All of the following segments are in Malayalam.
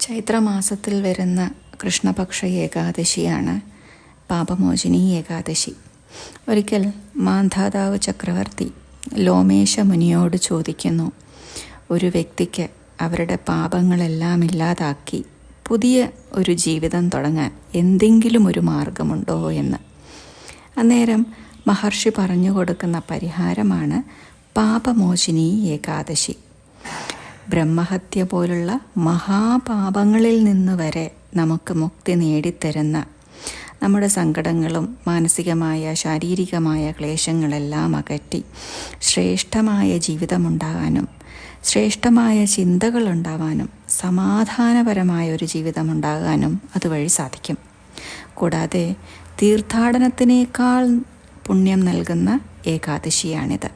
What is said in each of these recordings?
ചൈത്രമാസത്തിൽ വരുന്ന കൃഷ്ണപക്ഷ ഏകാദശിയാണ് പാപമോചിനി ഏകാദശി. ഒരിക്കൽ മാന്ധാതാവ് ചക്രവർത്തി ലോമേശ മുനിയോട് ചോദിക്കുന്നു, ഒരു വ്യക്തിക്ക് അവരുടെ പാപങ്ങളെല്ലാം ഇല്ലാതാക്കി പുതിയ ഒരു ജീവിതം തുടങ്ങാൻ എന്തെങ്കിലും ഒരു മാർഗമുണ്ടോ എന്ന്. അന്നേരം മഹർഷി പറഞ്ഞു കൊടുക്കുന്ന പരിഹാരമാണ് പാപമോചിനി ഏകാദശി. ബ്രഹ്മഹത്യ പോലുള്ള മഹാപാപങ്ങളിൽ നിന്ന് വരെ നമുക്ക് മുക്തി നേടിത്തരുന്ന, നമ്മുടെ സങ്കടങ്ങളും മാനസികമായ ശാരീരികമായ ക്ലേശങ്ങളെല്ലാം അകറ്റി ശ്രേഷ്ഠമായ ജീവിതമുണ്ടാകാനും ശ്രേഷ്ഠമായ ചിന്തകളുണ്ടാവാനും സമാധാനപരമായ ഒരു ജീവിതമുണ്ടാകാനും അതുവഴി സാധിക്കും. കൂടാതെ തീർത്ഥാടനത്തിനേക്കാൾ പുണ്യം നൽകുന്ന ഏകാദശിയാണിത്.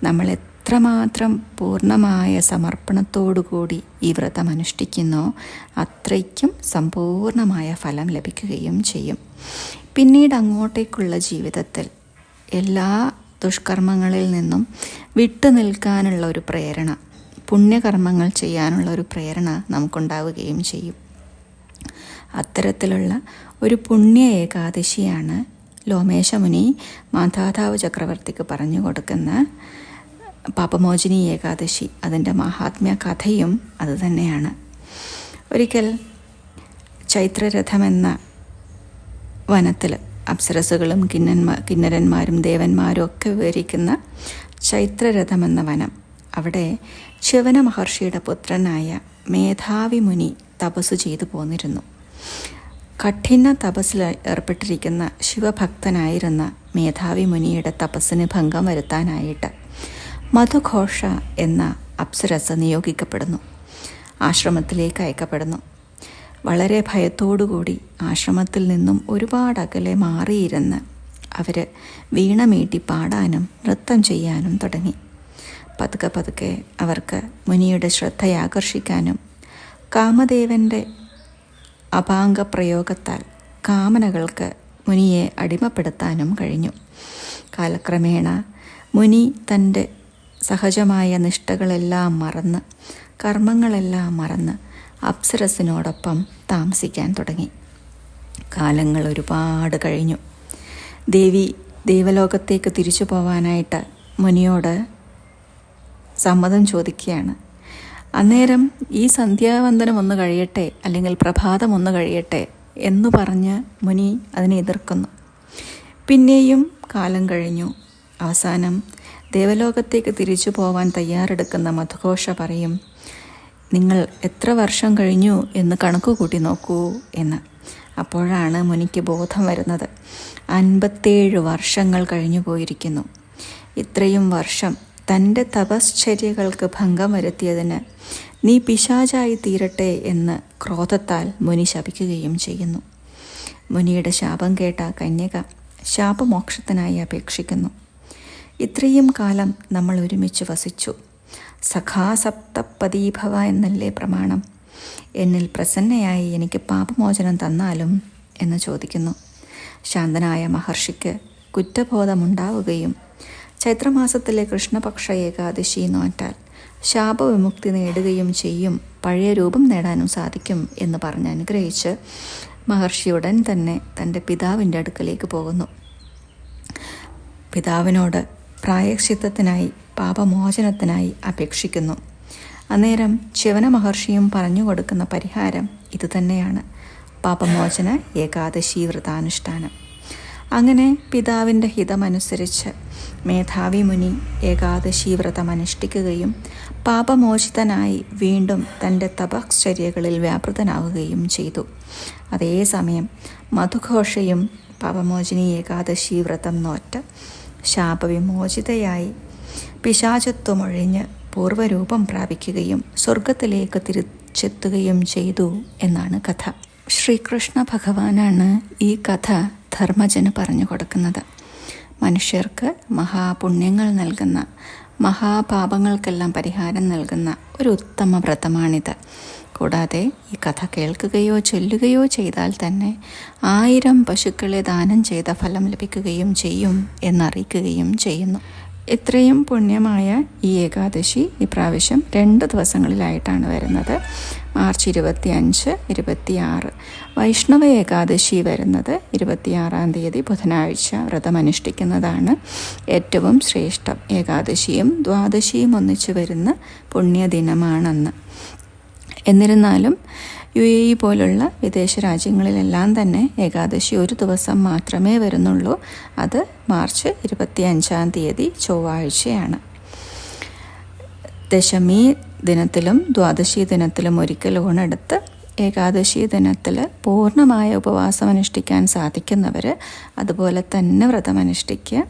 നമ്മൾ എത്രമാത്രം പൂർണ്ണമായ സമർപ്പണത്തോടുകൂടി ഈ വ്രതം അനുഷ്ഠിക്കുന്നോ അത്രയ്ക്കും സമ്പൂർണമായ ഫലം ലഭിക്കുകയും ചെയ്യും. പിന്നീട് അങ്ങോട്ടേക്കുള്ള ജീവിതത്തിൽ എല്ലാ ദുഷ്കർമ്മങ്ങളിൽ നിന്നും വിട്ടു നിൽക്കാനുള്ള ഒരു പ്രേരണ, പുണ്യകർമ്മങ്ങൾ ചെയ്യാനുള്ള ഒരു പ്രേരണ നമുക്കുണ്ടാവുകയും ചെയ്യും. അത്തരത്തിലുള്ള ഒരു പുണ്യ ഏകാദശിയാണ് ലോമേശമുനി മാന്ധാതാവ് ചക്രവർത്തിക്ക് പറഞ്ഞു കൊടുക്കുന്ന പാപമോചിനി ഏകാദശി. അതിൻ്റെ മഹാത്മ്യ കഥയും അതുതന്നെയാണ്. ഒരിക്കൽ ചൈത്രരഥമെന്ന വനത്തിൽ അപ്സരസുകളും കിന്നരന്മാരും ദേവന്മാരും ഒക്കെ വിവരിക്കുന്ന ചൈത്രരഥമെന്ന വനം, അവിടെ ച്യവന മഹർഷിയുടെ പുത്രനായ മേധാവി മുനി തപസ്സു ചെയ്തു പോന്നിരുന്നു. കഠിന തപസ്സിൽ ഏർപ്പെട്ടിരിക്കുന്ന ശിവഭക്തനായിരുന്ന മേധാവി മുനിയുടെ തപസ്സിന് ഭംഗം വരുത്താനായിട്ട് മധുഘോഷ എന്ന അപ്സരസ് നിയോഗിക്കപ്പെടുന്നു. ആശ്രമത്തിലേക്ക് അയക്കപ്പെടുന്നു. വളരെ ഭയത്തോടുകൂടി ആശ്രമത്തിൽ നിന്നും ഒരുപാട് അകലെ മാറിയിരുന്ന് അവർ വീണമീട്ടി പാടാനും നൃത്തം ചെയ്യാനും തുടങ്ങി. പതുക്കെ പതുക്കെ അവർക്ക് മുനിയുടെ ശ്രദ്ധയാകർഷിക്കാനും കാമദേവൻ്റെ അപാംഗ പ്രയോഗത്താൽ കാമനകൾക്ക് മുനിയെ അടിമപ്പെടുത്താനും കഴിഞ്ഞു. കാലക്രമേണ മുനി തൻ്റെ സഹജമായ നിഷ്ഠകളെല്ലാം മറന്ന്, കർമ്മങ്ങളെല്ലാം മറന്ന് അപ്സരസിനോടൊപ്പം താമസിക്കാൻ തുടങ്ങി. കാലങ്ങൾ ഒരുപാട് കഴിഞ്ഞു. ദേവി ദേവലോകത്തേക്ക് തിരിച്ചു പോവാനായിട്ട് മുനിയോട് സമ്മതം ചോദിക്കുകയാണ്. അന്നേരം ഈ സന്ധ്യാവന്ദനം ഒന്ന് കഴിയട്ടെ, അല്ലെങ്കിൽ പ്രഭാതം ഒന്ന് കഴിയട്ടെ എന്നു പറഞ്ഞ് മുനി അതിനെ എതിർക്കുന്നു. പിന്നെയും കാലം കഴിഞ്ഞു. അവസാനം ദേവലോകത്തേക്ക് തിരിച്ചു പോവാൻ തയ്യാറെടുക്കുന്ന മധുഘോഷ പറയും, നിങ്ങൾ എത്ര വർഷം കഴിഞ്ഞു എന്ന് കണക്ക് കൂട്ടി നോക്കൂ എന്ന്. അപ്പോഴാണ് മുനിക്ക് ബോധം വരുന്നത്. 57 വർഷങ്ങൾ കഴിഞ്ഞു പോയിരിക്കുന്നു. ഇത്രയും വർഷം തൻ്റെ തപശ്ചര്യകൾക്ക് ഭംഗം വരുത്തിയതിന് നീ പിശാചായി തീരട്ടെ എന്ന് ക്രോധത്താൽ മുനി ശപിക്കുകയും ചെയ്യുന്നു. മുനിയുടെ ശാപം കേട്ട കന്യക ശാപമോക്ഷത്തിനായി അപേക്ഷിക്കുന്നു. ഇത്രയും കാലം നമ്മൾ ഒരുമിച്ച് വസിച്ചു, സഖാസപ്തപദീഭവ എന്നല്ലേ പ്രമാണം, എന്നിൽ പ്രസന്നയായി എനിക്ക് പാപമോചനം തന്നാലും എന്ന് ചോദിക്കുന്നു. ശാന്തനായ മഹർഷിക്ക് കുറ്റബോധമുണ്ടാവുകയും ചൈത്രമാസത്തിലെ കൃഷ്ണപക്ഷ ഏകാദശി നോറ്റാൽ ശാപവിമുക്തി നേടുകയും ചെയ്യും, പഴയ രൂപം നേടാനും സാധിക്കും എന്ന് പറഞ്ഞ് അനുഗ്രഹിച്ച് മഹർഷി ഉടൻ തന്നെ തൻ്റെ പിതാവിൻ്റെ അടുക്കലേക്ക് പോകുന്നു. പിതാവിനോട് പ്രായശ്ചിത്തത്തിനായി, പാപമോചനത്തിനായി അപേക്ഷിക്കുന്നു. അന്നേരം ച്യവന മഹർഷിയും പറഞ്ഞു കൊടുക്കുന്ന പരിഹാരം ഇതുതന്നെയാണ്, പാപമോചന ഏകാദശി വ്രതാനുഷ്ഠാനം. അങ്ങനെ പിതാവിൻ്റെ ഹിതമനുസരിച്ച് മേധാവി മുനി ഏകാദശി വ്രതം അനുഷ്ഠിക്കുകയും പാപമോചിതനായി വീണ്ടും തൻ്റെ തപശ്ചര്യകളിൽ വ്യാപൃതനാവുകയും ചെയ്തു. അതേസമയം മധുഘോഷയും പാപമോചിനി ഏകാദശി വ്രതം നോറ്റ് ശാപവിമോചിതയായി പിശാചത്വമൊഴിഞ്ഞ് പൂർവ്വരൂപം പ്രാപിക്കുകയും സ്വർഗത്തിലേക്ക് തിരിച്ചെത്തുകയും ചെയ്തു എന്നാണ് കഥ. ശ്രീകൃഷ്ണ ഭഗവാനാണ് ഈ കഥ ധർമ്മജന് പറഞ്ഞു കൊടുക്കുന്നത്. മനുഷ്യർക്ക് മഹാപുണ്യങ്ങൾ നൽകുന്ന, മഹാപാപങ്ങൾക്കെല്ലാം പരിഹാരം നൽകുന്ന ഒരു ഉത്തമ വ്രതമാണിത്. കൂടാതെ ഈ കഥ കേൾക്കുകയോ ചൊല്ലുകയോ ചെയ്താൽ തന്നെ 1000 പശുക്കളെ ദാനം ചെയ്ത ഫലം ലഭിക്കുകയും ചെയ്യും എന്നറിയിക്കുകയും ചെയ്യുന്നു. ഇത്രയും പുണ്യമായ ഈ ഏകാദശി ഇപ്രാവശ്യം 2 ദിവസങ്ങളിലായിട്ടാണ് വരുന്നത്. മാർച്ച് 25, 26. വൈഷ്ണവ ഏകാദശി വരുന്നത് 26 തീയതി ബുധനാഴ്ച വ്രതമനുഷ്ഠിക്കുന്നതാണ് ഏറ്റവും ശ്രേഷ്ഠം. ഏകാദശിയും ദ്വാദശിയും ഒന്നിച്ചു വരുന്ന പുണ്യദിനമാണെന്ന്. എന്നിരുന്നാലും UAE പോലുള്ള വിദേശ രാജ്യങ്ങളിലെല്ലാം തന്നെ ഏകാദശി ഒരു ദിവസം മാത്രമേ വരുന്നുള്ളൂ. അത് മാർച്ച് 25 തീയതി ചൊവ്വാഴ്ചയാണ്. ദശമി ദിനത്തിലും ദ്വാദശി ദിനത്തിലും ഒരിക്കൽ ഊണെടുത്ത് ഏകാദശി ദിനത്തിൽ പൂർണ്ണമായ ഉപവാസം അനുഷ്ഠിക്കാൻ സാധിക്കുന്നവർ അതുപോലെ തന്നെ വ്രതമനുഷ്ഠിക്കുക.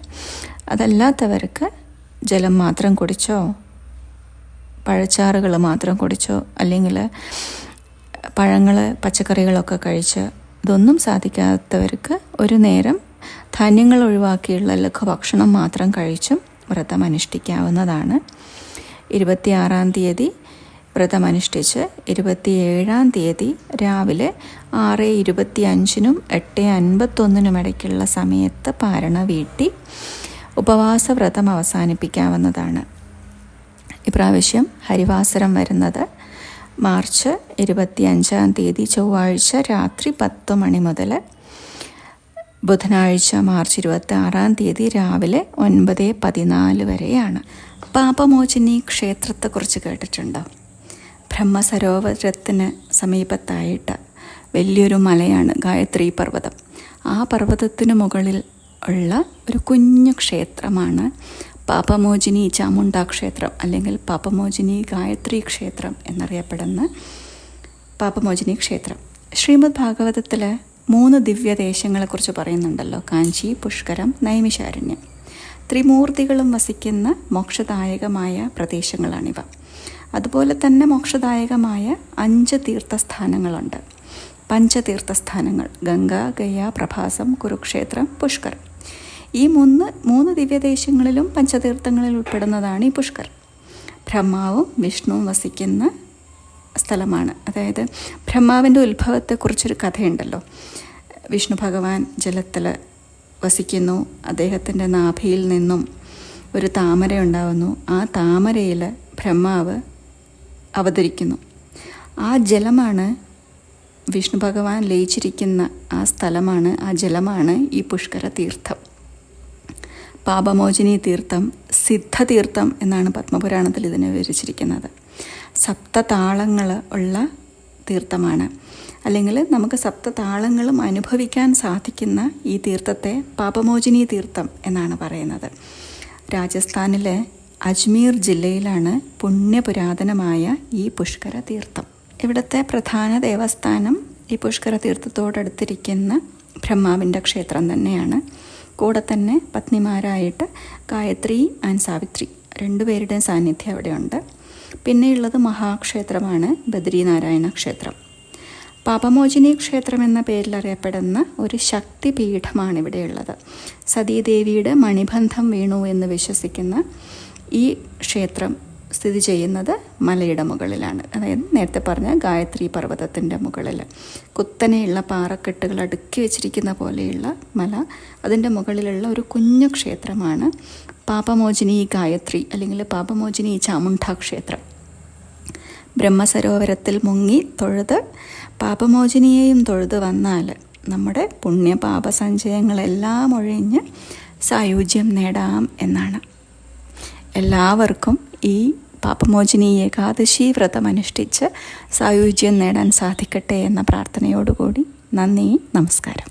അതല്ലാത്തവർക്ക് ജലം മാത്രം കുടിച്ചോ, പഴച്ചാറുകൾ മാത്രം കുടിച്ചോ, അല്ലെങ്കിൽ പഴങ്ങൾ പച്ചക്കറികളൊക്കെ കഴിച്ച് ഇതൊന്നും സാധിക്കാത്തവർക്ക് ഒരു നേരം ധാന്യങ്ങൾ ഒഴിവാക്കിയുള്ള ലഘുഭക്ഷണം മാത്രം കഴിച്ചും വ്രതം അനുഷ്ഠിക്കാവുന്നതാണ്. 26 തീയതി വ്രതമനുഷ്ഠിച്ച് 27 തീയതി രാവിലെ 6:25 8:51 ഇടയ്ക്കുള്ള സമയത്ത് പാരണ വീട്ടി ഉപവാസ വ്രതം അവസാനിപ്പിക്കാവുന്നതാണ്. ഇപ്രാവശ്യം ഹരിവാസരം വരുന്നത് മാർച്ച് 25 തീയതി ചൊവ്വാഴ്ച രാത്രി 10 മണി മുതൽ ബുധനാഴ്ച മാർച്ച് 26 തീയതി രാവിലെ 9:14 വരെയാണ്. പാപമോചിനി ക്ഷേത്രത്തെക്കുറിച്ച് കേട്ടിട്ടുണ്ടോ? ബ്രഹ്മസരോവരത്തിന് സമീപത്തായിട്ട് വലിയൊരു മലയാണ് ഗായത്രി പർവ്വതം. ആ പർവ്വതത്തിന് മുകളിൽ ഉള്ള ഒരു കുഞ്ഞു ക്ഷേത്രമാണ് പാപമോചിനി ചാമുണ്ഡ ക്ഷേത്രം, അല്ലെങ്കിൽ പാപമോചിനി ഗായത്രി ക്ഷേത്രം എന്നറിയപ്പെടുന്ന പാപമോചിനി ക്ഷേത്രം. ശ്രീമദ് ഭാഗവതത്തിൽ 3 ദിവ്യദേശങ്ങളെക്കുറിച്ച് പറയുന്നുണ്ടല്ലോ: കാഞ്ചി, പുഷ്കരം, നൈമിഷാരണ്യം. ത്രിമൂർത്തികളും വസിക്കുന്ന മോക്ഷദായകമായ പ്രദേശങ്ങളാണിവ. അതുപോലെ തന്നെ മോക്ഷദായകമായ 5 തീർത്ഥസ്ഥാനങ്ങളുണ്ട്. പഞ്ചതീർത്ഥസ്ഥാനങ്ങൾ: ഗംഗ, ഗയ, പ്രഭാസം, കുരുക്ഷേത്രം, പുഷ്കരം. ഈ മൂന്ന് ദിവ്യദേശങ്ങളിലും പഞ്ചതീർത്ഥങ്ങളിൽ ഉൾപ്പെടുന്നതാണ് ഈ പുഷ്കരം. ബ്രഹ്മാവും വിഷ്ണുവും വസിക്കുന്ന സ്ഥലമാണ്. അതായത് ബ്രഹ്മാവിൻ്റെ ഉത്ഭവത്തെക്കുറിച്ചൊരു കഥയുണ്ടല്ലോ. വിഷ്ണു ഭഗവാൻ ജലത്തിൽ വസിക്കുന്നു. അദ്ദേഹത്തിൻ്റെ നാഭിയിൽ നിന്നും ഒരു താമര ഉണ്ടാവുന്നു. ആ താമരയിൽ ബ്രഹ്മാവ് അവതരിക്കുന്നു. ആ ജലമാണ് വിഷ്ണു ഭഗവാൻ ലയിച്ചിരിക്കുന്ന ആ സ്ഥലമാണ്, ആ ജലമാണ് ഈ പുഷ്കര തീർത്ഥം. പാപമോചിനി തീർത്ഥം സിദ്ധതീർത്ഥം എന്നാണ് പത്മപുരാണത്തിൽ ഇതിനെ വിവരിച്ചിരിക്കുന്നത്. സപ്തതാളങ്ങൾ ഉള്ള തീർത്ഥമാണ്. അല്ലെങ്കിൽ നമുക്ക് സപ്തതാളങ്ങളും അനുഭവിക്കാൻ സാധിക്കുന്ന ഈ തീർത്ഥത്തെ പാപമോചിനി തീർത്ഥം എന്നാണ് പറയുന്നത്. രാജസ്ഥാനിലെ അജ്മീർ ജില്ലയിലാണ് പുണ്യപുരാതനമായ ഈ പുഷ്കര തീർത്ഥം. ഇവിടുത്തെ പ്രധാന ദേവസ്ഥാനം ഈ പുഷ്കര തീർത്ഥത്തോടടുത്തിരിക്കുന്ന ബ്രഹ്മാവിൻ്റെ ക്ഷേത്രം തന്നെയാണ്. കൂടെ തന്നെ പത്നിമാരായിട്ട് ഗായത്രി ആൻഡ് സാവിത്രി 2 പേരുടെയും സാന്നിധ്യം അവിടെയുണ്ട്. പിന്നെയുള്ളത് മഹാക്ഷേത്രമാണ് ബദ്രീനാരായണ ക്ഷേത്രം. പാപമോചിനി ക്ഷേത്രം എന്ന പേരിൽ അറിയപ്പെടുന്ന ഒരു ശക്തിപീഠമാണ് ഇവിടെയുള്ളത്. സതീദേവിയുടെ മണിബന്ധം വീണു എന്ന് വിശ്വസിക്കുന്ന ഈ ക്ഷേത്രം സ്ഥിതി ചെയ്യുന്നത് മലയുടെ മുകളിലാണ്. അതായത് നേരത്തെ പറഞ്ഞ ഗായത്രി പർവ്വതത്തിൻ്റെ മുകളിൽ കുത്തനെയുള്ള പാറക്കെട്ടുകൾ അടുക്കി വെച്ചിരിക്കുന്ന പോലെയുള്ള മല, അതിൻ്റെ മുകളിലുള്ള ഒരു കുഞ്ഞു ക്ഷേത്രമാണ് പാപമോചിനി ഗായത്രി അല്ലെങ്കിൽ പാപമോചിനി ചാമുണ്ഡ ക്ഷേത്രം. ബ്രഹ്മസരോവരത്തിൽ മുങ്ങി തൊഴുത് പാപമോചിനിയെയും തൊഴുത് വന്നാൽ നമ്മുടെ പുണ്യപാപസഞ്ചയങ്ങളെല്ലാം ഒഴിഞ്ഞ് സായുജ്യം നേടാം എന്നാണ്. എല്ലാവർക്കും ഈ പാപമോചിനി ഏകാദശി വ്രതമനുഷ്ഠിച്ച് സായുജ്യം നേടാൻ സാധിക്കട്ടെ എന്ന പ്രാർത്ഥനയോടുകൂടി നന്ദി, നമസ്കാരം.